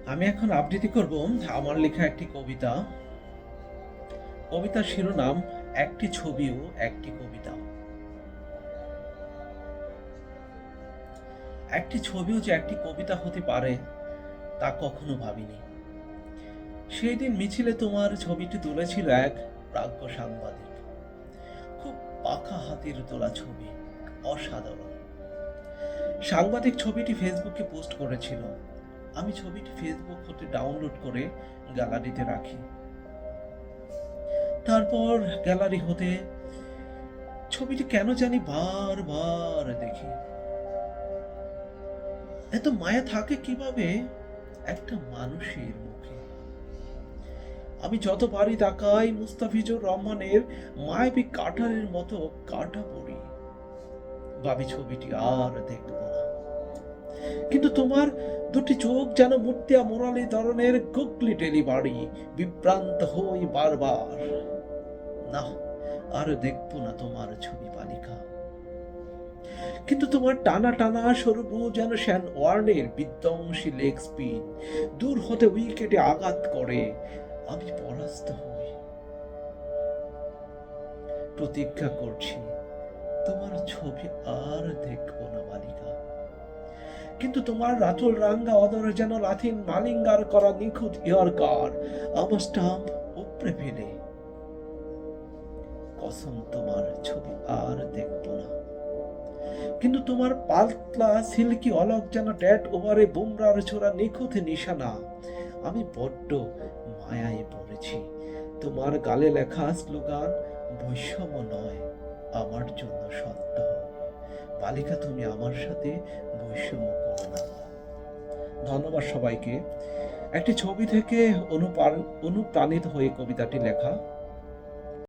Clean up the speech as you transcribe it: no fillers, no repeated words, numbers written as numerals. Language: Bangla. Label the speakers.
Speaker 1: আমি এখন আবৃত্তি করব আমার লেখা একটি কবিতা। কবিতার শিরোনাম একটি ছবিও একটি কবিতা। একটি ছবিও যে একটি কবিতা হতে পারে তা কখনো ভাবিনি। সেই দিন মিছিলে তোমার ছবিটি তুলেছিল এক প্রাজ্ঞ সাংবাদিক। খুব পাকা হাতের তোলা ছবি, অসাধারণ। সাংবাদিক ছবিটি ফেসবুকে পোস্ট করেছিল। আমি ছবিটি ফেসবুক হতে ডাউনলোড করে গ্যালারিতে রাখি। তারপর গ্যালারি হতে ছবিটি কেন জানি বারবার দেখি। এত মায়া থাকে কিভাবে একটা মানুষের মুখে? আমি যতবারই তাকাই মুস্তাফিজুর রহমানের মায়াবী কাটারের মতো কাটা পড়ি, ভাবি ছবিটি আর দেখব না। কিন্তু তোমার দুটি চোখ যেন মুর্তিয়া মোরালি ধরনের গুগলি ডেলিভারি, বিভ্রান্ত হই বারবার। না, আর দেখবো না তোমার ছবি বালিকা। কিন্তু তোমার টানা টানা সরু যেন শ্যান ওয়ার্নের বিধ্বংসী লেগ স্পিন দূর হতে উইকেটে আঘাত করে। আমি পরাস্ত হই। প্রতিজ্ঞা করছি তোমার ছবি আর দেখবো না বালিকা। কিন্তু তোমার রাতুল রাঙ্গা অদরে যেন লাথিন মালিঙ্গার করা নিখুঁত ইয়র্কার আমার স্টাম্প উপড়ে ফেলে। কসম তোমার ছবি আর দেখবো না। কিন্তু তোমার পাতলা সিল্কি অলক যেন ডেড ওভারে বুমরার ছোড়া নিখুঁত নিশানা। আমি বড্ড মায়ায় পড়েছি। তোমার গালে লেখা স্লোগান বৈষম্য নয়, আমার জন্য সত্য হোক। বালিকা, তুমি আমার সাথে বৈষম্য করো না। ধন্যবাদ সবাইকে। একটি ছবি থেকে অনুপ্রাণিত হয়ে কবিতাটি লেখা।